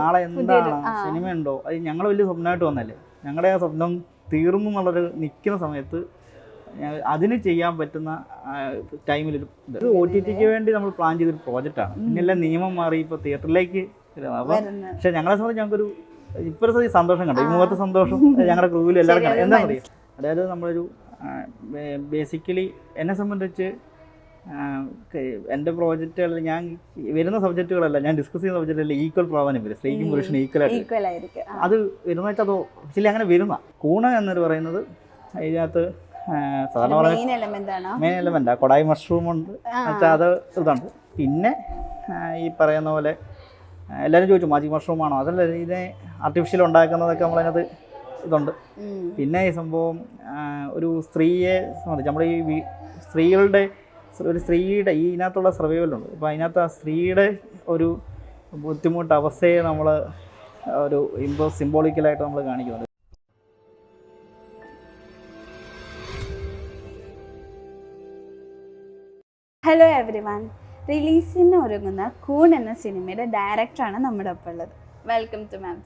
നാളെ എന്താണ് സിനിമയുണ്ടോ, അത് ഞങ്ങൾ വലിയ സ്വപ്നമായിട്ട് വന്നല്ലേ. ഞങ്ങളുടെ ആ സ്വപ്നം തീർന്നു എന്നുള്ളൊരു നിൽക്കുന്ന സമയത്ത് അതിന് ചെയ്യാൻ പറ്റുന്ന ടൈമിലൊരു ഇത് OTT-ക്ക് വേണ്ടി നമ്മൾ പ്ലാൻ ചെയ്തൊരു പ്രോജക്റ്റാണ്. പിന്നെല്ലാം നിയമം മാറി ഇപ്പോൾ തിയേറ്ററിലേക്ക്. അപ്പം പക്ഷെ ഞങ്ങളെ സംബന്ധിച്ച് ഞങ്ങൾക്കൊരു ഇപ്പോഴത്തെ സന്തോഷം കണ്ടു, ഈ മുഖത്തെ സന്തോഷം ഞങ്ങളുടെ ക്രൂവിൽ എല്ലാവരും കണ്ടു. എന്താ പറയുക, അതായത് നമ്മളൊരു ബേസിക്കലി എന്നെ സംബന്ധിച്ച് എൻ്റെ പ്രോജക്റ്റുകളിൽ ഞാൻ വരുന്ന സബ്ജക്റ്റുകളല്ല, ഞാൻ ഡിസ്കസ് ചെയ്യുന്ന സബ്ജക്റ്റുകളിൽ ഈക്വൽ പ്രാധാന്യം വരും, സ്ത്രീക്കും പുരുഷനും ഈക്വലായിട്ട്. അത് വരുന്ന വെച്ചാൽ അതോ ചില അങ്ങനെ വരുന്ന കൂണ എന്നൊരു പറയുന്നത് ഇതിനകത്ത് സാധാരണ പറയുന്നത് മെയിൻ എലമെൻ്റാണ്. കൊടായി മഷ്റൂം ഉണ്ട് വെച്ചാൽ അത് ഇതുണ്ട്. പിന്നെ ഈ പറയുന്ന പോലെ എല്ലാവരും ചോദിച്ചു മാജിക് മഷ്റൂം ആണോ, അതല്ല ഇതിനെ ആർട്ടിഫിഷ്യൽ ഉണ്ടാക്കുന്നതൊക്കെ നമ്മളതിനകത്ത് ഇതുണ്ട്. പിന്നെ ഈ സംഭവം ഒരു സ്ത്രീയെ സംബന്ധിച്ച് നമ്മുടെ ഈ സ്ത്രീകളുടെ സ്ത്രീയുടെ ഇതിനകത്തുള്ള സർവൈവലുണ്ട്. അപ്പോൾ അതിനകത്ത് ആ സ്ത്രീയുടെ ഒരു ബുദ്ധിമുട്ട് അവസ്ഥയെ നമ്മൾ ഒരു സിംബോളിക്കലായിട്ട് നമ്മൾ കാണിക്കുന്നുണ്ട്. ഹലോ എവരി വൺ, റിലീസിന് ഒരുങ്ങുന്ന കൂൺ എന്ന സിനിമയുടെ ഡയറക്ടറാണ് നമ്മുടെ ഒപ്പം ഉള്ളത്. വെൽക്കം ടു മാം.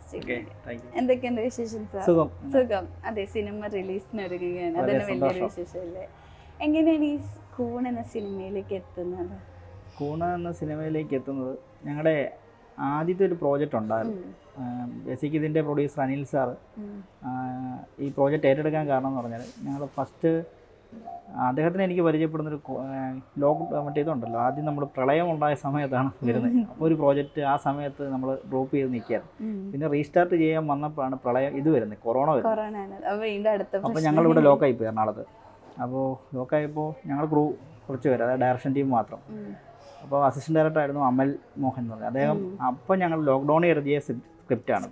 എന്തൊക്കെയുണ്ട് വിശേഷം സാർ? സുഖം. അതെ, സിനിമ റിലീസിന് ഒരുങ്ങുകയാണ്, അതൊരു വലിയൊരു വിശേഷമല്ലേ. എങ്ങനെയാണ് ഈ കൂൺ എന്ന സിനിമയിലേക്ക് എത്തുന്നത്? കൂൺ എന്ന സിനിമയിലേക്ക് എത്തുന്നത് ഞങ്ങളുടെ ആദ്യത്തെ ഒരു പ്രോജക്റ്റ് ഉണ്ടായിരുന്നു. ബേസിക് ഇതിൻ്റെ പ്രൊഡ്യൂസർ അനിൽ സാറ് ഈ പ്രോജക്റ്റ് ഏറ്റെടുക്കാൻ കാരണം എന്ന് പറഞ്ഞാൽ ഞങ്ങൾ ഫസ്റ്റ് അദ്ദേഹത്തിന് എനിക്ക് പരിചയപ്പെടുന്നൊരു മറ്റേ ഇതുണ്ടല്ലോ, ആദ്യം നമ്മൾ പ്രളയം ഉണ്ടായ സമയത്താണ് വരുന്നത്. അപ്പോൾ ഒരു പ്രോജക്റ്റ് ആ സമയത്ത് നമ്മൾ ഡ്രോപ്പ് ചെയ്ത് നിൽക്കുകയാണ്. പിന്നെ റീസ്റ്റാർട്ട് ചെയ്യാൻ വന്നപ്പോഴാണ് പ്രളയം ഇത് വരുന്നത്, കൊറോണ വരുന്നത്. അപ്പോൾ ഞങ്ങളിവിടെ ലോക്കായിപ്പോയി എറണാകുളത്ത്. അപ്പോൾ ലോക്കായപ്പോൾ ഞങ്ങൾ ക്രൂ കുറച്ച് പേര്, അതായത് ഡയറക്ഷൻ ടീം മാത്രം. അപ്പോൾ അസിസ്റ്റന്റ് ഡയറക്ടർ ആയിരുന്നു അമൽ മോഹൻ എന്ന് പറഞ്ഞത് അദ്ദേഹം. അപ്പോൾ ഞങ്ങൾ ലോക്ക്ഡൗണിൽ എഴുതിയ സ്ക്രിപ്റ്റാണ്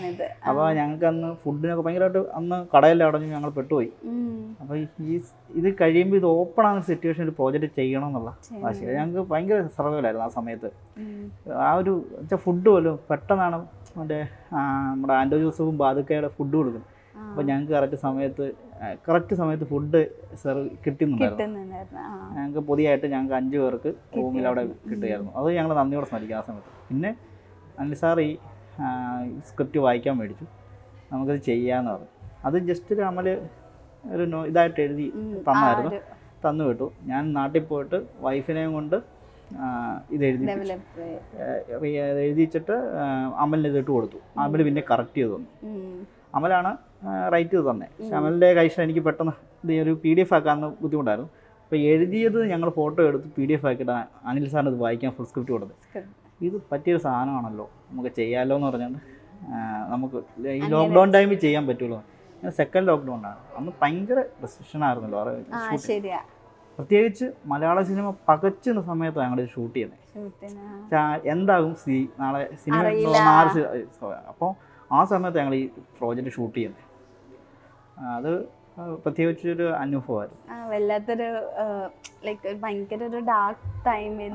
ഇത്. അപ്പോൾ ഞങ്ങൾക്ക് അന്ന് ഫുഡിനൊക്കെ ഭയങ്കരമായിട്ട് അന്ന് കടയിൽ അടഞ്ഞു ഞങ്ങൾ പെട്ടുപോയി. അപ്പോൾ ഇത് കഴിയുമ്പോൾ ഇത് ഓപ്പൺ ആകുന്ന സിറ്റുവേഷൻ ഒരു പ്രോജക്റ്റ് ചെയ്യണം എന്നുള്ള ആശയം ഞങ്ങൾക്ക് ഭയങ്കര സർവൈവലായിരുന്നു ആ സമയത്ത്. ആ ഒരു വെച്ചാൽ ഫുഡ് പോലും പെട്ടെന്നാണ് മറ്റേ നമ്മുടെ ആൻഡോ ജോസഫും ബാദുക്കയുടെ ഫുഡ് കൊടുക്കുന്നത്. അപ്പോൾ ഞങ്ങൾക്ക് കറക്റ്റ് സമയത്ത് ഫുഡ് കിട്ടുന്നുണ്ടായിരുന്നു. ഞങ്ങൾക്ക് പൊതിയായിട്ട് ഞങ്ങൾക്ക് 5 പേർക്ക് റൂമിൽ അവിടെ കിട്ടുമായിരുന്നു. അത് ഞങ്ങൾ നന്ദിയോടെ സ്മരിക്കുക ആ സമയത്ത്. പിന്നെ അനിൽ സാർ ഈ സ്ക്രിപ്റ്റ് വായിക്കാൻ മേടിച്ചു, നമുക്കത് ചെയ്യാമെന്ന് പറഞ്ഞു. അത് ജസ്റ്റ് ഒരു അമൽ ഒരു ഇതായിട്ട് എഴുതി തന്നു വിട്ടു. ഞാൻ നാട്ടിൽ പോയിട്ട് വൈഫിനെയും കൊണ്ട് ഇത് എഴുതിച്ചിട്ട് അമലിന് ഇതിട്ട് കൊടുത്തു. അമൽ പിന്നെ കറക്റ്റ് ചെയ്ത് തന്നു. അമലാണ് റൈറ്റ് ചെയ്ത് തന്നെ. പക്ഷെ അമലിൻ്റെ കൈഷൻ എനിക്ക് പെട്ടെന്ന് ഇത് ഒരു PDF ആക്കാമെന്ന് ബുദ്ധിമുട്ടായിരുന്നു. അപ്പോൾ എഴുതിയത് ഞങ്ങൾ ഫോട്ടോ എടുത്ത് PDF ആക്കിയിട്ട് അനിൽ സാറിന് ഇത് വായിക്കാൻ ഫുൾ സ്ക്രിപ്റ്റ് കൊടുത്തു. ഇത് പറ്റിയൊരു സാധനമാണല്ലോ, നമുക്ക് ചെയ്യാമല്ലോ എന്ന് പറഞ്ഞുകൊണ്ട് നമുക്ക് ഈ ലോക്ക്ഡൗൺ ടൈമിൽ ചെയ്യാൻ പറ്റുമല്ലോ. സെക്കൻഡ് ലോക്ക്ഡൗൺ ആണ്, അന്ന് ഭയങ്കര റെസ്ട്രിക്ഷൻ ആയിരുന്നല്ലോ. പ്രത്യേകിച്ച് മലയാള സിനിമ പകച്ചുന്ന സമയത്താണ് ഞങ്ങൾ ഷൂട്ട് ചെയ്യുന്നത്. എന്താകും നാളെ സിനിമ 4 അപ്പോൾ ആ സമയത്ത് ഞങ്ങൾ ഈ പ്രോജക്റ്റ് ഷൂട്ട് ചെയ്യുന്നത്. അത് പ്രത്യേകിച്ചൊരു അനുഭവമായിരുന്നു. വല്ലാത്തൊരു ഭയങ്കര ഒരു ഡാർക്ക് ടൈമിൽ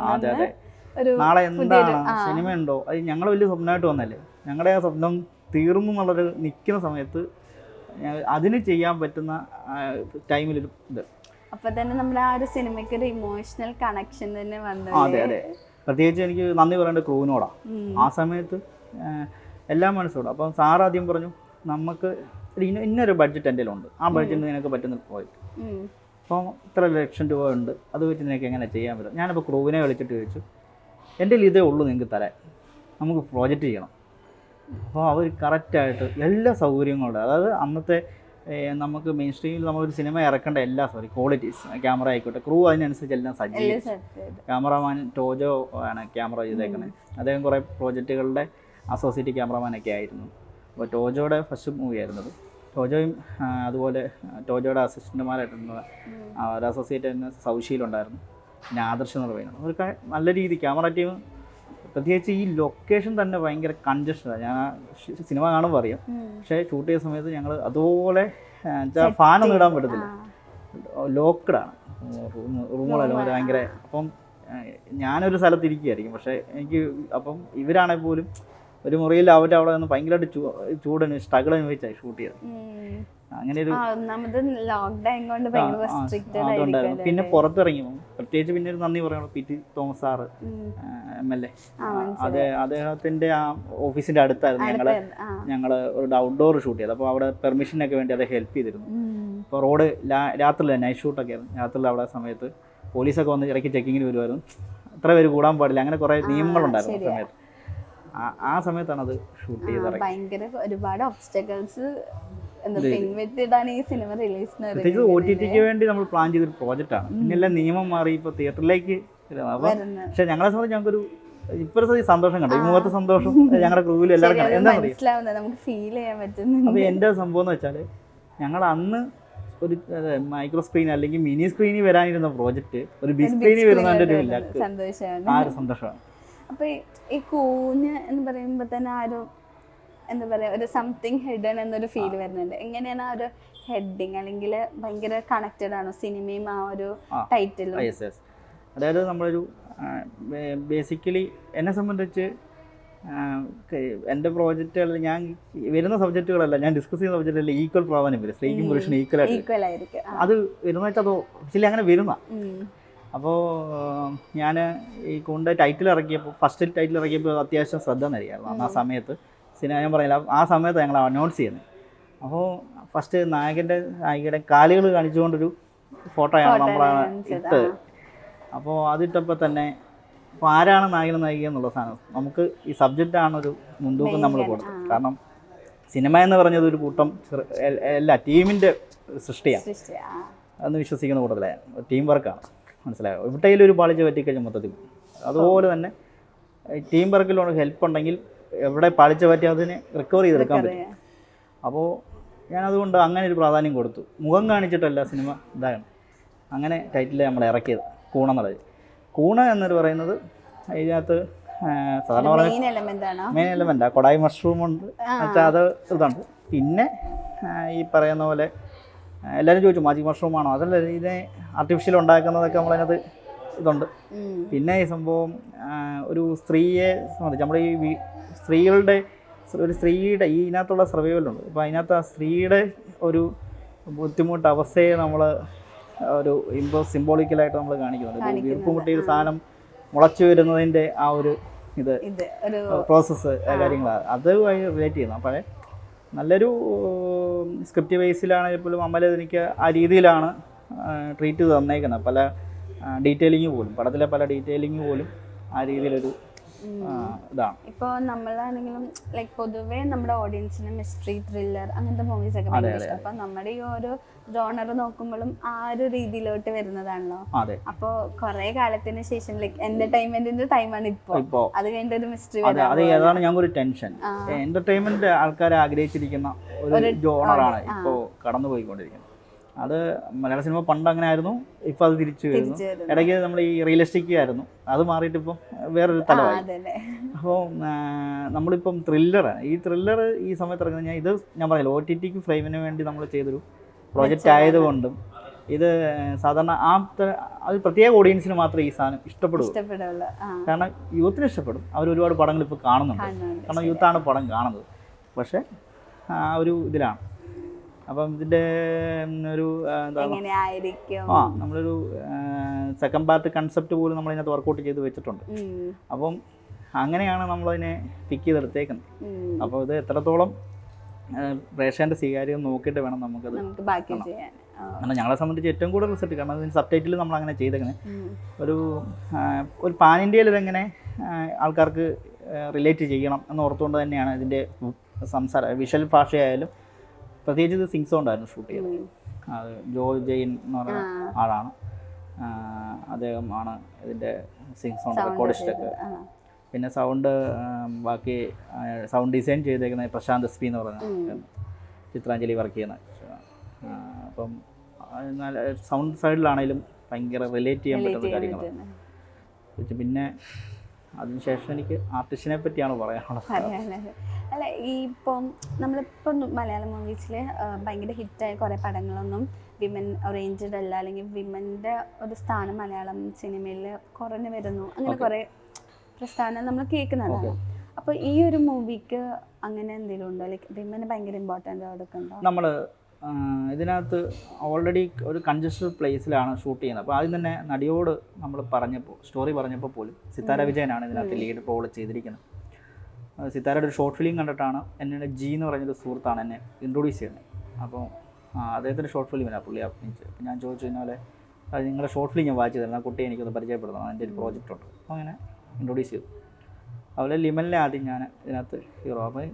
നാളെ എന്താണ് സിനിമയുണ്ടോ, അത് ഞങ്ങൾ വലിയ സ്വപ്നമായിട്ട് വന്നല്ലേ. ഞങ്ങളുടെ ആ സ്വപ്നം തീർന്നു എന്നുള്ളൊരു നിൽക്കുന്ന സമയത്ത് അതിന് ചെയ്യാൻ പറ്റുന്ന ടൈമിലൊരു ഇത്. അപ്പോൾ തന്നെ നമ്മുടെ ആ ഒരു സിനിമയ്ക്ക് ഒരു ഇമോഷണൽ കണക്ഷൻ തന്നെ വന്നു. അതെ. പ്രത്യേകിച്ച് എനിക്ക് നന്ദി പറയേണ്ട ക്രൂവിനോടാ. ആ സമയത്ത് എല്ലാം മനസ്സിലോടും. അപ്പം സാർ ആദ്യം പറഞ്ഞു നമുക്ക് ഇന്നൊരു ബഡ്ജറ്റ് എൻ്റെ ഉണ്ട്, ആ ബഡ്ജറ്റിന് നിനക്ക് പറ്റുന്ന പ്രോജക്റ്റ്, അപ്പം ഇത്ര ലക്ഷം രൂപ ഉണ്ട്, അത് വെച്ച് നിനക്ക് എങ്ങനെ ചെയ്യാൻ പറ്റും. ഞാനിപ്പോൾ ക്രൂവിനെ വിളിച്ചിട്ട് ചോദിച്ചു, എൻ്റെ ഇതേ ഉള്ളൂ നിങ്ങൾക്ക് തരാൻ, നമുക്ക് പ്രോജക്റ്റ് ചെയ്യണം. അപ്പോൾ അവർ കറക്റ്റായിട്ട് എല്ലാ സൗകര്യങ്ങളും, അതായത് അന്നത്തെ നമുക്ക് മെയിൻ സ്ട്രീമിൽ നമ്മളൊരു സിനിമ ഇറക്കേണ്ട എല്ലാ ക്വാളിറ്റീസ്, ക്യാമറ ആയിക്കോട്ടെ, ക്രൂ അതിനനുസരിച്ച് എല്ലാം സജ്ജീകരിച്ചു. ക്യാമറമാൻ ടോജോ ആണ് ക്യാമറ ചെയ്തേക്കുന്നത്. അദ്ദേഹം കുറേ പ്രോജക്റ്റുകളുടെ അസോസിയേറ്റ് ക്യാമറമാനൊക്കെ ആയിരുന്നു. അപ്പോൾ ടോജോയുടെ ഫസ്റ്റ് മൂവി ആയിരുന്നത്. ടോജോയും അതുപോലെ ടോജോയുടെ അസിസ്റ്റന്റുമാരായിട്ടുള്ള ഒരു അസോസിയേറ്റ് തന്നെ സൗശീലുണ്ടായിരുന്നു. പിന്നെ ആദർശ് എന്ന് പറയുന്നത് അവർക്ക് നല്ല രീതി ക്യാമറ ടീം. പ്രത്യേകിച്ച് ഈ ലൊക്കേഷൻ തന്നെ ഭയങ്കര കൺജസ്റ്റഡാണ്. ഞാൻ സിനിമ കാണുമ്പോൾ അറിയാം. പക്ഷേ ഷൂട്ട് ചെയ്ത സമയത്ത് ഞങ്ങൾ അതുപോലെ ഫാനൊന്നും ഇടാൻ പറ്റത്തില്ല, ലോക്കഡാണ് റൂമുകളെല്ലാം ഭയങ്കര. അപ്പം ഞാനൊരു സ്ഥലത്തിരിക്കുകയായിരിക്കും, പക്ഷേ എനിക്ക് അപ്പം ഇവരാണെങ്കിൽ പോലും ഒരു മുറിയിൽ അവിടെ നിന്ന് ഭയങ്കരമായിട്ട് ചൂടിന് സ്ട്രഗിൾ അനുഭവിച്ചായി ഷൂട്ട് ചെയ്തത്. അങ്ങനെ ഒരു ഒന്നാമത് ലോക്ക്ഡൗൺ കൊണ്ട് ഭയങ്കര റെസ്ട്രിക്റ്റഡ് അതുണ്ടായിരുന്നു. പിന്നെ പുറത്തിറങ്ങി പ്രത്യേകിച്ച് പിന്നെ ഒരു നന്ദി പറയണം P T Thomas sir MLA. അദ്ദേഹത്തിന്റെ ആ ഓഫീസിന്റെ അടുത്തായിരുന്നു ഞങ്ങള് ഒരു ഔട്ട്ഡോർ ഷൂട്ട് ചെയ്തത്. അപ്പോൾ അവിടെ പെർമിഷനൊക്കെ വേണ്ടി അദ്ദേഹം ഹെൽപ്പ് ചെയ്തിരുന്നു. അപ്പോൾ റോഡ് രാത്രിയില്ല, നൈറ്റ് ഷൂട്ടൊക്കെ ആയിരുന്നു. രാത്രിയിൽ അവിടെ സമയത്ത് പോലീസൊക്കെ വന്ന് ഇടയ്ക്ക് ചെക്കിങ്ങിന് വരുമായിരുന്നു. അത്ര പേര് കൂടാൻ പാടില്ല, അങ്ങനെ കുറേ നിയമങ്ങളുണ്ടായിരുന്നു ആ സമയത്ത്. ആ സമയത്താണ് അത് ഷൂട്ട് ചെയ്തത്. ഭയങ്കര ഒരുപാട് ഒബ്സ്റ്റക്കിൾസ് പിൻവെട്ടിട്ടാണ് ഈ സിനിമ റിലീസിന്. പ്രത്യേകിച്ച് OTT വേണ്ടി നമ്മൾ പ്ലാൻ ചെയ്തൊരു പ്രോജക്റ്റാണ്. പിന്നെല്ലാം നിയമം മാറി ഇപ്പോൾ തിയേറ്ററിലേക്ക്. അപ്പോൾ പക്ഷെ ഞങ്ങളെ സംബന്ധിച്ച് ഞങ്ങൾക്കൊരു ഇപ്പോഴത്തെ സന്തോഷം കണ്ടു, ഈ മുഖത്തെ സന്തോഷം ഞങ്ങളുടെ ക്രൂവിൽ എല്ലാവർക്കും എന്താ നമുക്ക് ഫീൽ ചെയ്യാൻ പറ്റുന്നു. അപ്പോൾ എൻ്റെ സംഭവം എന്ന് വെച്ചാൽ ഞങ്ങൾ അന്ന് ഒരു മൈക്രോ സ്ക്രീൻ അല്ലെങ്കിൽ മിനി സ്ക്രീനിൽ വരാനിരുന്ന പ്രോജക്റ്റ് ഒരു ബിഗ് സ്ക്രീനിൽ വരുന്നതിൻ്റെ ഒരു സന്തോഷമാണ്, ആ ഒരു സന്തോഷമാണ്. അപ്പോൾ ഈ കൂന് എന്ന് പറയുമ്പോൾ തന്നെ ആ ഒരു എന്താ പറയുക, ഒരു സംതിങ് ഹിഡൻ എന്നൊരു ഫീൽ വരുന്നുണ്ട്. എങ്ങനെയാണ് ആ ഒരു ഹെഡിങ്, അല്ലെങ്കിൽ ഭയങ്കര കണക്റ്റഡ് ആണോ സിനിമയും ആ ഒരു ടൈറ്റിലും? അതായത് നമ്മളൊരു ബേസിക്കലി എന്നെ സംബന്ധിച്ച് എൻ്റെ പ്രോജക്റ്റുകൾ ഞാൻ വരുന്ന സബ്ജക്റ്റുകളല്ല, ഞാൻ ഡിസ്കസ് ചെയ്യുന്ന സബ്ജക്റ്റുകളിൽ ഈക്വൽ പ്രാധാന്യം വരും. സ്ത്രീക്കും പുരുഷനും ഈക്വൽ ആയിരിക്കും. അത് വരുന്ന വെച്ചാൽ അതോ ആക്ച്വലി അങ്ങനെ വരുന്ന. അപ്പോൾ ഞാൻ ഈ കൊണ്ട് ടൈറ്റിൽ ഇറക്കിയപ്പോൾ, ഫസ്റ്റ് ടൈറ്റിൽ ഇറക്കിയപ്പോൾ അത്യാവശ്യം ശ്രദ്ധ നൽകിയായിരുന്നു ആ സമയത്ത്. സിനിമ ഞാൻ പറയില്ല, ആ സമയത്ത് ഞങ്ങൾ അനൗൺസ് ചെയ്യുന്നത്. അപ്പോൾ ഫസ്റ്റ് നായികയുടെ കാലുകൾ കാണിച്ചുകൊണ്ടൊരു ഫോട്ടോയാണ് നമ്മളാണ് ഇട്ടത്. അപ്പോൾ അതിട്ടപ്പോൾ തന്നെ അപ്പോൾ ആരാണ് നായകൻ നായിക എന്നുള്ള സാധനം നമുക്ക് ഈ സബ്ജക്റ്റാണൊരു മുൻതൂക്കം നമ്മൾ കൊടുത്തത്. കാരണം സിനിമ എന്ന് പറഞ്ഞത് ഒരു കൂട്ടം എല്ലാ ടീമിൻ്റെ സൃഷ്ടിയാണ് അതെന്ന് വിശ്വസിക്കുന്ന കൂടുതലാണ്. ടീം വർക്കാണ്, മനസ്സിലായോ? എവിടെയെങ്കിലും ഒരു പാളിച്ച പറ്റിക്കഴിഞ്ഞാൽ മൊത്തത്തിൽ. അതുപോലെ തന്നെ ടീം വർക്കിലുള്ള ഹെൽപ്പ് ഉണ്ടെങ്കിൽ എവിടെ പാളിച്ച പറ്റി അതിനെ റിക്കവർ ചെയ്തെടുക്കാൻ പറ്റും. അപ്പോൾ ഞാനതുകൊണ്ട് അങ്ങനെ ഒരു പ്രാധാന്യം കൊടുത്തു. മുഖം കാണിച്ചിട്ടല്ല സിനിമ ഇതാണ്. അങ്ങനെ ടൈറ്റിൽ നമ്മൾ ഇറക്കിയത് കൂണെന്നുള്ളത്. കൂണ് എന്നൊരു പറയുന്നത് ഇതിനകത്ത് സാധാരണ പറയുന്നത് മെയിൻ എലമെൻറ്റാണ്. കൊടായി മഷ്റൂം ഉണ്ട് വെച്ചാൽ അത് ഇതുണ്ട്. പിന്നെ ഈ പറയുന്ന പോലെ എല്ലാവരും ചോദിച്ചു മാജിക് മഷ്റൂമാണോ? അതല്ല, ഇതിനെ ആർട്ടിഫിഷ്യൽ ഉണ്ടാക്കുന്നതൊക്കെ നമ്മളതിനകത്ത് ഇതുണ്ട്. പിന്നെ ഈ സംഭവം ഒരു സ്ത്രീയെ സംബന്ധിച്ച് നമ്മൾ ഈ സ്ത്രീയുടെ ഇതിനകത്തുള്ള സർവൈവലുണ്ട്. അപ്പോൾ അതിനകത്ത് ആ സ്ത്രീയുടെ ഒരു ബുദ്ധിമുട്ട് അവസ്ഥയെ നമ്മൾ ഒരു സിംബോളിക്കലായിട്ട് നമ്മൾ കാണിക്കുന്നുണ്ട്. വീർപ്പുമുട്ടിയ സാധനം മുളച്ചു വരുന്നതിൻ്റെ ആ ഒരു പ്രോസസ്സ് കാര്യങ്ങളാണ് അത് റിലേറ്റ് ചെയ്യുന്നത്. അപ്പോൾ നല്ലൊരു സ്ക്രിപ്റ്റ് ബേസിലാണെങ്കിൽ പോലും അമല എനിക്ക് ആ രീതിയിലാണ് ട്രീറ്റ് ചെയ്ത് തന്നേക്കുന്നത്. പല ഡീറ്റെയിലിങ് പോലും, പടത്തിലെ പല ഡീറ്റെയിലിങ് പോലും ആ രീതിയിലൊരു ഇതാണ്. ഇപ്പോൾ നമ്മളാണെങ്കിലും ലൈക്ക് പൊതുവേ നമ്മുടെ ഓഡിയൻസിന് മിസ്റ്ററി, ത്രില്ലർ അങ്ങനത്തെ മൂവീസ് ഒക്കെ ഭയങ്കര ഇഷ്ടം. അപ്പോൾ നമ്മുടെ ഈ ഓരോ ജോണർ നോക്കുമ്പോഴും ആ ഒരു രീതിയിലോട്ട് വരുന്നതാണല്ലോ. അപ്പോൾ കുറെ കാലത്തിന് ശേഷം ലൈക്ക് എന്റർടൈൻമെന്റിന്റെ ടൈമാണ് ഇപ്പോൾ. അത് കഴിഞ്ഞിട്ട് ഒരു മിസ്റ്ററി. അതാണ് ഞങ്ങൾക്കൊരു ടെൻഷൻ. എന്റർടൈൻമെന്റ് ആൾക്കാരെ ആഗ്രഹിച്ചിരിക്കുന്ന ഒരു ജോണറാണ് ഇപ്പോൾ കടന്നു പോയിക്കൊണ്ടിരിക്കുന്നത്. അത് മലയാള സിനിമ പണ്ട് അങ്ങനെ ആയിരുന്നു, ഇപ്പം അത് തിരിച്ചു വരുന്നു. ഇടയ്ക്ക് നമ്മൾ ഈ റിയലിസ്റ്റിക് ആയിരുന്നു, അത് മാറിയിട്ട് ഇപ്പം വേറൊരു തലമായി. അപ്പോൾ നമ്മളിപ്പം ത്രില്ലറാണ്. ഈ ത്രില്ലർ ഈ സമയത്ത് ഇറങ്ങുന്നത് ഇത് ഞാൻ പറയില്ല, OTT ഫ്രെയിമിന് വേണ്ടി നമ്മൾ ചെയ്തൊരു പ്രോജക്റ്റ് ആയതുകൊണ്ടും ഇത് സാധാരണ അത് പ്രത്യേക ഓഡിയൻസിന് മാത്രമേ ഈ സാധനം ഇഷ്ടപ്പെടുള്ളൂ. കാരണം യൂത്തിന് ഇഷ്ടപ്പെടും. അവർ ഒരുപാട് പടങ്ങൾ ഇപ്പോൾ കാണുന്നുണ്ട്, കാരണം യൂത്താണ് പടം കാണുന്നത്. പക്ഷേ ആ ഒരു ഇതിലാണ്. അപ്പം ഇതിൻ്റെ ഒരു നമ്മളൊരു സെക്കൻഡ് പാർട്ട് കൺസെപ്റ്റ് പോലും നമ്മളിതിനകത്ത് വർക്കൗട്ട് ചെയ്ത് വെച്ചിട്ടുണ്ട്. അപ്പം അങ്ങനെയാണ് നമ്മളതിനെ പിക്ക് ചെയ്തെടുത്തേക്കുന്നത്. അപ്പോൾ ഇത് എത്രത്തോളം പ്രേക്ഷകൻ്റെ സ്വീകാര്യം നോക്കിയിട്ട് വേണം നമുക്കത് ചെയ്യാൻ. കാരണം ഞങ്ങളെ സംബന്ധിച്ച് ഏറ്റവും കൂടുതൽ റിസൾട്ട്, കാരണം അതിന് സബ് ടൈറ്റിൽ നമ്മൾ അങ്ങനെ ചെയ്തേക്കുന്നത് ഒരു പാൻ ഇന്ത്യയിൽ ഇതെങ്ങനെ ആൾക്കാർക്ക് റിലേറ്റ് ചെയ്യണം എന്ന് ഓർത്തുകൊണ്ട് തന്നെയാണ് ഇതിൻ്റെ വിഷ്വൽ ഭാഷയായാലും. പ്രത്യേകിച്ച് ഇത് സിംഗ് സൗണ്ടായിരുന്നു ഷൂട്ട് ചെയ്തത്. അത് ജോയ് ജെയിൻ എന്ന് പറയുന്ന ആളാണ്, അദ്ദേഹമാണ് ഇതിൻ്റെ സിംഗ് സൗണ്ട് റെക്കോർഡിസ്റ്റൊക്കെ. പിന്നെ ബാക്കി സൗണ്ട് ഡിസൈൻ ചെയ്തേക്കുന്നത് പ്രശാന്ത് SP എന്ന് പറയുന്ന ചിത്രാഞ്ജലി വർക്ക് ചെയ്യുന്ന. അപ്പം നല്ല സൗണ്ട് സൈഡിലാണെങ്കിലും ഭയങ്കര റിലേറ്റ് ചെയ്യാൻ പറ്റുന്ന കാര്യങ്ങളാണ്. പിന്നെ അതിനുശേഷം എനിക്ക് ആർട്ടിസ്റ്റിനെ പറ്റിയാണ് പറയാനുള്ളത്. അല്ല, ഈ ഇപ്പം നമ്മളിപ്പം മലയാളം മൂവീസിൽ ഭയങ്കര ഹിറ്റായ കുറേ പടങ്ങളൊന്നും വിമൻ ഓറിയൻറ്റഡ് അല്ല, അല്ലെങ്കിൽ വിമൻ്റെ ഒരു സ്ഥാനം മലയാളം സിനിമയിൽ കുറഞ്ഞു വരുന്നു, അങ്ങനെ കുറേ പ്രസ്ഥാനം നമ്മൾ കേൾക്കുന്നതാണ്. അപ്പോൾ ഈ ഒരു മൂവിക്ക് അങ്ങനെ എന്തെങ്കിലും ഉണ്ടോ? ലൈക്ക് വിമന് ഭയങ്കര ഇമ്പോർട്ടൻ്റ് കൊടുക്കുന്നുണ്ടോ? നമ്മൾ ഇതിനകത്ത് ഓൾറെഡി ഒരു കൺജസ്റ്റഡ് പ്ലേസിലാണ് ഷൂട്ട് ചെയ്യുന്നത്. അപ്പോൾ ആദ്യം തന്നെ നടിയോട് നമ്മൾ സ്റ്റോറി പറഞ്ഞപ്പോൾ പോലും സിത്താര വിജയനാണ് ഇതിനകത്ത് ലീഡ് റോൾ ചെയ്തിരിക്കുന്നത്. സിത്താരയുടെ ഒരു ഷോർട്ട് ഫിലിം കണ്ടിട്ടാണ് എന്നെ ജി എന്ന് പറഞ്ഞൊരു സുഹൃത്താണ് എന്നെ ഇൻട്രൊഡ്യൂസ് ചെയ്യുന്നത്. അപ്പോൾ അദ്ദേഹത്തിൻ്റെ ഷോർട്ട് ഫിലിമിലാണ് പുള്ളി അഭിനയിച്ചത്. അപ്പോൾ ഞാൻ ചോദിച്ചു ഇന്നലെ അത് നിങ്ങളുടെ ഷോർട്ട് ഫിലിം ഞാൻ വായിച്ചു തരണം, ആ കുട്ടിയെ എനിക്കൊന്ന് പരിചയപ്പെടുത്തണം, അതിൻ്റെ ഒരു പ്രോജക്റ്റ് ഉണ്ട്. അപ്പോൾ അങ്ങനെ ഇൻട്രൊഡ്യൂസ് ചെയ്തു. അതുപോലെ ലിമലിനെ ആദ്യം ഞാൻ ഇതിനകത്ത് ഹീറോ. അപ്പോൾ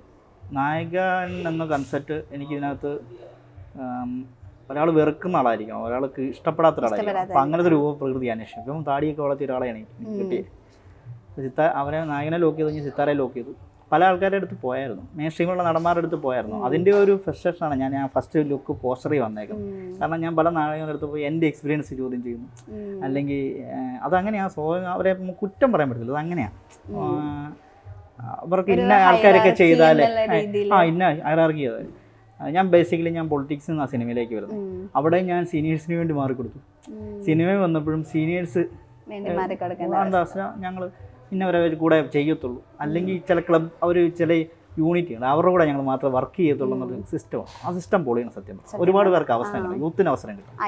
നായകൻ എന്ന കൺസെപ്റ്റ് എനിക്ക് ഇതിനകത്ത് ഒരാൾ വെറുക്കുന്ന ആളായിരിക്കണം, ഒരാൾക്ക് ഇഷ്ടപ്പെടാത്ത ഒരാളായിരിക്കണം. അപ്പോൾ അങ്ങനത്തെ രൂപപ്രകൃതി അന്വേഷിക്കും. ഇപ്പം താടിയൊക്കെ വളർത്തിയ ഒരാളെയാണ് എനിക്ക് കിട്ടിയത്. അവനെ നായകനെ ലോക്ക് ചെയ്ത് കഴിഞ്ഞ് സിത്താരെ ലോക്ക് ചെയ്തു. പല ആൾക്കാരുടെ അടുത്ത് പോയായിരുന്നു, മെയിൻ സ്ട്രീമുള്ള നടന്മാരുടെ അടുത്ത് പോയായിരുന്നു. അതിൻ്റെ ഒരു ഫ്രസ്ട്രേഷനാണ് ഞാൻ ഫസ്റ്റ് ലുക്ക് പോസ്റ്ററിൽ വന്നേക്കുന്നത്. കാരണം ഞാൻ പല നായകരുടെ അടുത്ത് പോയി എൻ്റെ എക്സ്പീരിയൻസ് ചോദ്യം ചെയ്യുന്നു, അല്ലെങ്കിൽ അതങ്ങനെയാണ്. അവരെ കുറ്റം പറയാൻ പറ്റില്ല, അതങ്ങനെയാണ്. അവർക്ക് ഇന്ന ആൾക്കാരൊക്കെ ചെയ്താലേ ഇന്ന ഹൈറാർക്കി ചെയ്താൽ. ഞാൻ ബേസിക്കലി പൊളിറ്റിക്സ് എന്ന സിനിമയിലേക്ക് വരുന്നത്. അവിടെ ഞാൻ സീനിയേഴ്സിന് വേണ്ടി മാറിക്കൊടുത്തു. സിനിമയിൽ വന്നപ്പോഴും സീനിയേഴ്സ് ഞങ്ങൾ ഇന്നവരെ കൂടെ ചെയ്യത്തുള്ളൂ, അല്ലെങ്കിൽ ചില ക്ലബ് അവർ ചില യൂണിറ്റ് ഉണ്ട്, അവരുടെ കൂടെ ഞങ്ങൾ മാത്രമേ വർക്ക് ചെയ്യത്തുള്ളൂ എന്നൊരു സിസ്റ്റമാണ്. ആ സിസ്റ്റം പൊളിയാണ് സത്യം. ഒരുപാട് പേർക്ക് അവസരം കിട്ടും, യൂത്തിന് അവസരം കിട്ടും.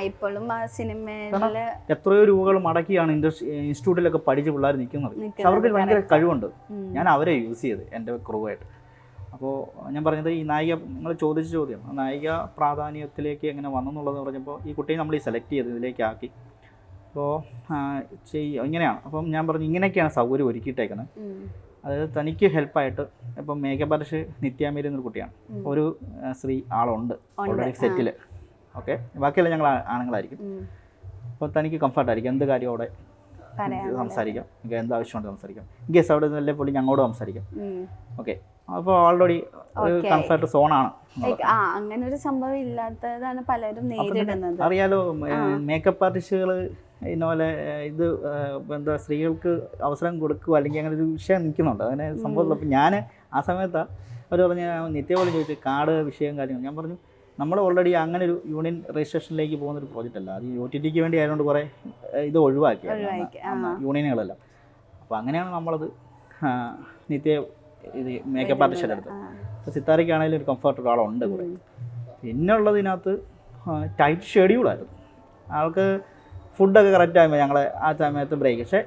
എത്രയോ രൂപകൾ മടക്കിയാണ് ഇൻസ്റ്റിറ്റ്യൂട്ടിലൊക്കെ പഠിച്ച് പിള്ളേർ നിൽക്കുന്നത്. അവർക്ക് ഭയങ്കര കഴിവുണ്ട്. ഞാൻ അവരെ യൂസ് ചെയ്ത് എൻ്റെ ക്രൂവായിട്ട്. അപ്പോൾ ഞാൻ പറഞ്ഞത് ഈ നായിക, നിങ്ങൾ ചോദിച്ച ചോദ്യം നായിക പ്രാധാന്യത്തിലേക്ക് എങ്ങനെ വന്നെന്നുള്ളത് പറഞ്ഞപ്പോൾ ഈ കുട്ടിയെ നമ്മൾ ഈ സെലക്ട് ചെയ്ത് ഇതിലേക്ക് ആക്കി. അപ്പോൾ ഇങ്ങനെയാണ്. അപ്പം ഞാൻ പറഞ്ഞു ഇങ്ങനെയൊക്കെയാണ് സൗകര്യം ഒരുക്കിയിട്ടേക്കുന്നത്. അതായത് തനിക്ക് ഹെൽപ്പായിട്ട് ഇപ്പം മേക്കപ്പ് ആർട്ടിസ്റ്റ് നിത്യാമേരി എന്നൊരു കുട്ടിയാണ്, ഒരു സ്ത്രീ ആളുണ്ട് ഓൾറെഡി സെറ്റിൽ. ഓക്കെ, ബാക്കിയെല്ലാം ഞങ്ങൾ ആണുങ്ങളായിരിക്കും. അപ്പോൾ തനിക്ക് കംഫർട്ടായിരിക്കും എന്ത് കാര്യം അവിടെ സംസാരിക്കാം, എനിക്ക് എന്ത് ആവശ്യമുണ്ട് സംസാരിക്കാം. ഗസ് അവിടെ നല്ല പുള്ളി ഞങ്ങളോട് സംസാരിക്കാം. ഓക്കെ, അപ്പോൾ ഓൾറെഡി ഒരു കംഫർട്ട് സോണാണ്. അങ്ങനെ ഒരു സംഭവം ഇല്ലാത്തതാണ് പലരും നേരിടുന്നത്. അറിയാലോ, മേക്കപ്പ് ആർട്ടിസ്റ്റുകൾ ഇതുപോലെ ഇത് എന്താ സ്ത്രീകൾക്ക് അവസരം കൊടുക്കുക അല്ലെങ്കിൽ അങ്ങനെ ഒരു വിഷയം നിൽക്കുന്നുണ്ട്, അങ്ങനെ സംഭവം. അപ്പോൾ ഞാൻ ആ സമയത്താണ് അവർ പറഞ്ഞ നിത്യ പോലും ചോദിച്ചു കാർഡ് വിഷയം കാര്യങ്ങൾ. ഞാൻ പറഞ്ഞു നമ്മൾ ഓൾറെഡി അങ്ങനെ ഒരു യൂണിയൻ രജിസ്ട്രേഷനിലേക്ക് പോകുന്നൊരു പ്രോജക്റ്റ് അല്ല, അത് OTT വേണ്ടി ആയതുകൊണ്ട് കുറേ ഇത് ഒഴിവാക്കി യൂണിയനുകളെല്ലാം. അപ്പോൾ അങ്ങനെയാണ് നമ്മളത് നിത്യ ഇത് മേക്കപ്പ് ആർട്ടിസ്റ്റിൻ്റെ അടുത്ത്. അപ്പോൾ സിത്താരയ്ക്കാണെങ്കിലും ഒരു കംഫർട്ട് ഒരാളുണ്ട് കൂടെ. പിന്നുള്ളതിനകത്ത് ടൈറ്റ് ഷെഡ്യൂളായിരുന്നു. ആൾക്ക് ഫുഡൊക്കെ കറക്റ്റ് ആകുമ്പോൾ ഞങ്ങൾ ആ സമയത്ത് ബ്രേക്ക്, പക്ഷേ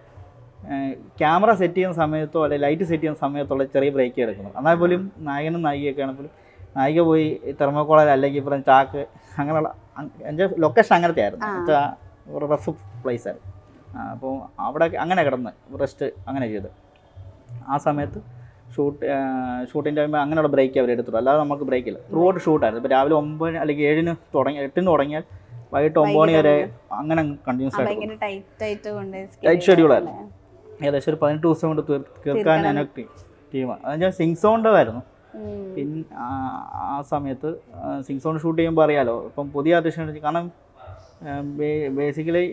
ക്യാമറ സെറ്റ് ചെയ്യുന്ന സമയത്തോ അല്ലെങ്കിൽ ലൈറ്റ് സെറ്റ് ചെയ്യുന്ന സമയത്തുള്ള ചെറിയ ബ്രേക്ക് എടുക്കുന്നത്. എന്നാൽ പോലും നായകനും നായികയൊക്കെ ആണെങ്കിലും നായിക പോയി തെർമോക്കോളൽ അല്ലെങ്കിൽ ഇപ്പം ചാക്ക് അങ്ങനെയുള്ള എൻ്റെ ലൊക്കേഷൻ അങ്ങനത്തെ ആയിരുന്നു, വെച്ചാൽ റഫ് പ്ലേസായിരുന്നു. അപ്പോൾ അവിടെ അങ്ങനെ കിടന്ന് റെസ്റ്റ് അങ്ങനെ ചെയ്ത് ആ സമയത്ത് ഷൂട്ടിൻ്റെ ആകുമ്പോൾ അങ്ങനെയുള്ള ബ്രേക്ക് അവർ എടുത്തിട്ടുള്ളൂ, അല്ലാതെ നമുക്ക് ബ്രേക്കില്ല. Through out ഷൂട്ടായിരുന്നു. ഇപ്പോൾ രാവിലെ 9 അല്ലെങ്കിൽ 7 തുടങ്ങി 8 തുടങ്ങിയാൽ വൈകിട്ട് 9 മണി വരെ അങ്ങനെ കണ്ടിന്യൂസ് ആയിട്ട് ടൈറ്റ് ഷെഡ്യൂളായിരുന്നു. ഏകദേശം ഒരു 18 ദിവസം കൊണ്ട് തീർക്കാൻ എനിക്ക് ടീമാണ്. അതെന്നുവെച്ചാൽ സിങ് സൗണ്ട് ആയിരുന്നു. പിന്നെ ആ സമയത്ത് സിങ് സൗണ്ട് ഷൂട്ട് ചെയ്യുമ്പോൾ അറിയാലോ, ഇപ്പം പുതിയ ആർട്ടിസ്റ്റ്, കാരണം ബേസിക്കലി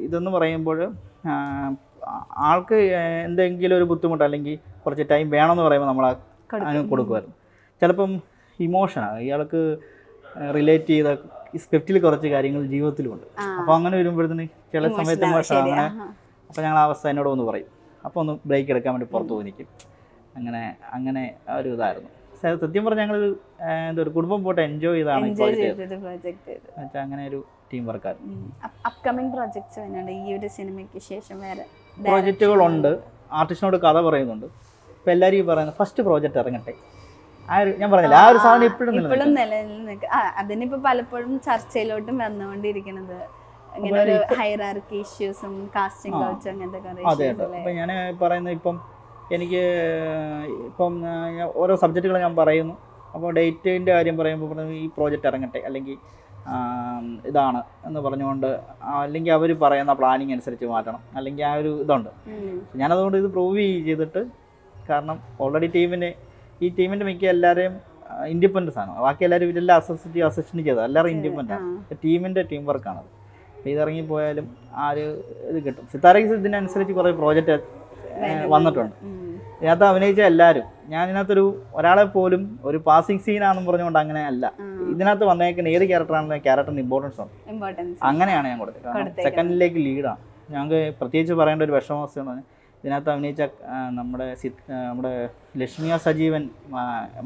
ഇതെന്ന് പറയുമ്പോൾ ആൾക്ക് എന്തെങ്കിലും ഒരു ബുദ്ധിമുട്ട് അല്ലെങ്കിൽ കുറച്ച് ടൈം വേണമെന്ന് പറയുമ്പോൾ നമ്മൾ അതിന് കൊടുക്കുമായിരുന്നു. ചിലപ്പം ഇമോഷനാണ് ഇയാൾക്ക് റിലേറ്റ് ചെയ്ത സ്ക്രിപ്റ്റിൽ കുറച്ച് കാര്യങ്ങൾ ജീവിതത്തിലുമുണ്ട്. അപ്പോൾ അങ്ങനെ വരുമ്പോഴത്തേന് ചില സമയത്ത് അങ്ങനെ, അപ്പോൾ ഞങ്ങൾ ആ അവസ്ഥ എന്നോട് ഒന്ന് പറയും, അപ്പോൾ ഒന്ന് ബ്രേക്ക് എടുക്കാൻ വേണ്ടി പുറത്ത് പോയി നിൽക്കും. അങ്ങനെ ഒരു ഇതായിരുന്നു. സത്യം പറഞ്ഞാൽ ഞങ്ങളൊരു ഒരു കുടുംബം പോയിട്ട് എൻജോയ് ചെയ്താണ് പ്രോജക്റ്റ്. അങ്ങനെ ഒരു ടീം വർക്കായിരുന്നു. അപ്കമിംഗ് പ്രോജക്ട്സ് ഈ ഒരു സിനിമയ്ക്ക് ശേഷം വേറെ പ്രോജക്റ്റുകളുണ്ട്. ആർട്ടിസ്റ്റിനോട് കഥ പറയുന്നുണ്ട്. ഇപ്പോൾ എല്ലാവരും പറയുന്നത് ഫസ്റ്റ് പ്രോജക്റ്റ് ഇറങ്ങട്ടെ, ഞാൻ പറഞ്ഞില്ല ആ ഒരു സാധനം ഇപ്പോഴും നിലനിൽക്കുക. അതിനിപ്പോ പലപ്പോഴും ചർച്ചയിലോട്ടും വന്നുകൊണ്ടിരിക്കുന്നത് ഇങ്ങനെ ഒരു ഹൈറാർക്കി ഇഷ്യൂസും കാസ്റ്റിംഗ് കൾച്ചർ അങ്ങനത്തെ. അതെ, അപ്പം ഞാൻ പറയുന്നത് ഇപ്പം എനിക്ക് ഓരോ സബ്ജക്റ്റുകൾ ഞാൻ പറയുന്നു. അപ്പോൾ ഡേറ്റിൻ്റെ കാര്യം പറയുമ്പോൾ ഈ പ്രോജക്റ്റ് ഇറങ്ങട്ടെ അല്ലെങ്കിൽ ഇതാണ് എന്ന് പറഞ്ഞുകൊണ്ട്, അല്ലെങ്കിൽ അവർ പറയുന്ന പ്ലാനിങ് അനുസരിച്ച് മാറ്റണം, അല്ലെങ്കിൽ ആ ഒരു ഇതുണ്ട്. ഞാനതുകൊണ്ട് ഇത് പ്രൂവ് ചെയ്തിട്ട്, കാരണം ഓൾറെഡി ഈ ടീമിൻ്റെ മിക്ക എല്ലാവരെയും ഇൻഡിപെൻഡൻസ് ആണ്. ബാക്കി എല്ലാവരും ഇതെല്ലാം അസിസ്റ്റൻ്റ് ചെയ്തത് എല്ലാവരും ഇൻഡിപെൻഡൻ്റ് ആണ്. ടീമിൻ്റെ ടീം വർക്കാണത്. അപ്പോൾ ഇതിറങ്ങിപ്പോയാലും ആ ഒരു ഇത് കിട്ടും. സിത്താരയ്ക്ക് ഇതിനനുസരിച്ച് കുറേ പ്രോജക്റ്റ് വന്നിട്ടുണ്ട്. ഇതിനകത്ത് അഭിനയിച്ച എല്ലാവരും, ഞാൻ ഇതിനകത്തൊരു ഒരാളെ പോലും ഒരു പാസിങ് സീനാണെന്ന് പറഞ്ഞുകൊണ്ട് അങ്ങനെ അല്ല. ഇതിനകത്ത് വന്നേക്കുന്ന ഏത് ക്യാരക്ടറാണെങ്കിലും ക്യാരക്ടറിന് ഇമ്പോർട്ടൻസ് ഉണ്ട്. അങ്ങനെയാണ് ഞാൻ കൊടുത്തത്. സെക്കൻഡിലേക്ക് ലീഡാണ്. ഞങ്ങൾക്ക് പ്രത്യേകിച്ച് പറയേണ്ട ഒരു വിഷമാവസ്ഥയാണ് ഇതിനകത്ത് അഭിനയിച്ച നമ്മുടെ ലക്ഷ്മിയ സജീവൻ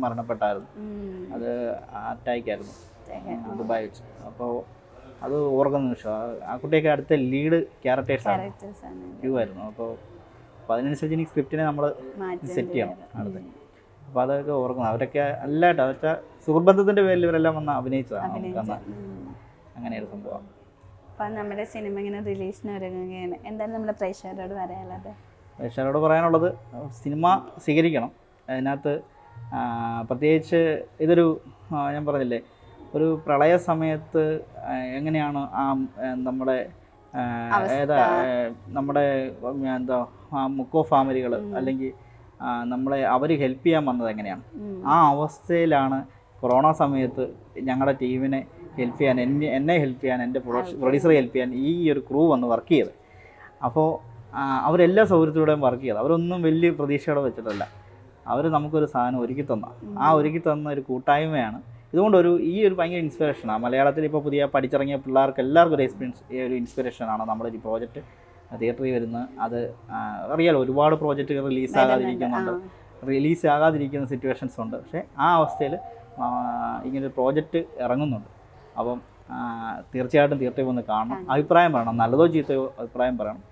മരണപ്പെട്ടായിരുന്നു. അത് അറ്റാക്കായിരുന്നു. ദുബായ് വെച്ച്. അപ്പോൾ അത് ഓർക്കുന്ന നിമിഷം ആ കുട്ടിയൊക്കെ അടുത്ത ലീഡ് ക്യാരക്ടേഴ്സാണ് ആയിരുന്നു. അപ്പോൾ അതിനനുസരിച്ച് ഇനി സ്ക്രിപ്റ്റിനെ നമ്മൾ സെറ്റ് ചെയ്യണം അടുത്ത്. അപ്പോൾ അതൊക്കെ ഓർക്കണം. അവരൊക്കെ അല്ലായിട്ട് അതൊക്കെ സുഹൃബന്ധത്തിൻ്റെ പേരിൽ ഇവരെല്ലാം വന്ന് അഭിനയിച്ചതാണ്. അങ്ങനെയൊരു സംഭവമാണ്. അപ്പം നമ്മുടെ സിനിമ ഇങ്ങനെ റിലീസിന് ഒരുങ്ങുകയാണ്. എന്താണ് നമ്മുടെ പ്രേക്ഷകരോട് പറയാനുള്ളത്? പ്രേക്ഷകരോട് പറയാനുള്ളത് സിനിമ സ്വീകരിക്കണം. അതിനകത്ത് പ്രത്യേകിച്ച് ഇതൊരു ഞാൻ പറഞ്ഞില്ലേ, ഒരു പ്രളയ സമയത്ത് എങ്ങനെയാണ് നമ്മുടെ നമ്മുടെ എന്താ മുക്കോ ഫാമിലികൾ അല്ലെങ്കിൽ നമ്മളെ അവർ ഹെൽപ്പ് ചെയ്യാൻ വന്നത് എങ്ങനെയാണ്, ആ അവസ്ഥയിലാണ് കൊറോണ സമയത്ത് ഞങ്ങളുടെ ടീമിനെ ഹെൽപ്പ് ചെയ്യാൻ, എന്നെ ഹെൽപ്പ് ചെയ്യാൻ, എൻ്റെ പ്രൊഡ്യൂസറെ ഹെൽപ്പ് ചെയ്യാൻ ഈ ഒരു ക്രൂ വന്ന് വർക്ക് ചെയ്ത്. അപ്പോൾ അവരെല്ലാ സൗകര്യത്തിലൂടെയും വർക്ക് ചെയ്ത്. അവരൊന്നും വലിയ പ്രതീക്ഷയോടെ വെച്ചിട്ടല്ല, അവർ നമുക്കൊരു സാധനം ഒരുക്കി തന്ന ആ ഒരുക്കി തന്ന ഒരു കൂട്ടായ്മയാണ്. ഇതുകൊണ്ട് ഈ ഒരു ഭയങ്കര ഇൻസ്പിറേഷനാണ്. മലയാളത്തിൽ ഇപ്പോൾ പുതിയ പഠിച്ചിറങ്ങിയ പിള്ളേർക്ക് എല്ലാവർക്കും ഒരു ഇൻസ്പിറേഷനാണ് നമ്മളൊരു പ്രോജക്റ്റ് തിയേറ്ററിൽ വരുന്നത്. അത് അറിയാലോ, ഒരുപാട് പ്രോജക്റ്റുകൾ റിലീസാകാതിരിക്കുന്ന സിറ്റുവേഷൻസ് ഉണ്ട്. പക്ഷേ ആ അവസ്ഥയിൽ ഇങ്ങനൊരു പ്രോജക്റ്റ് ഇറങ്ങുന്നുണ്ട്. അപ്പം തീർച്ചയായിട്ടും തിയേറ്ററിൽ വന്ന് കാണണം, അഭിപ്രായം പറയണം, നല്ലതോ ചീത്തയോ അഭിപ്രായം പറയണം.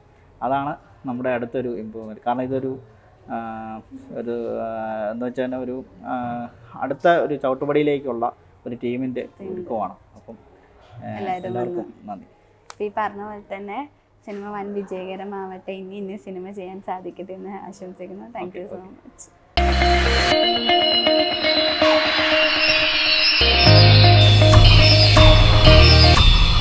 അതാണ് നമ്മുടെ അടുത്തൊരു ഇമ്പ്രൂവ്മെൻറ്റ്. കാരണം ഇതൊരു എന്താ വെച്ചാൽ ഒരു അടുത്ത ഒരു ചവിട്ടുപടിയിലേക്കുള്ള ഒരു ടീമിൻ്റെ ഒരുക്കമാണ്. അപ്പം എല്ലാവർക്കും നന്ദി. ഈ പറഞ്ഞ പോലെ തന്നെ സിനിമ വൻ വിജയകരമാവട്ടെ, ഇനി സിനിമ ചെയ്യാൻ സാധിക്കട്ടെ എന്ന് ആശംസിക്കുന്നു. Thank you so much.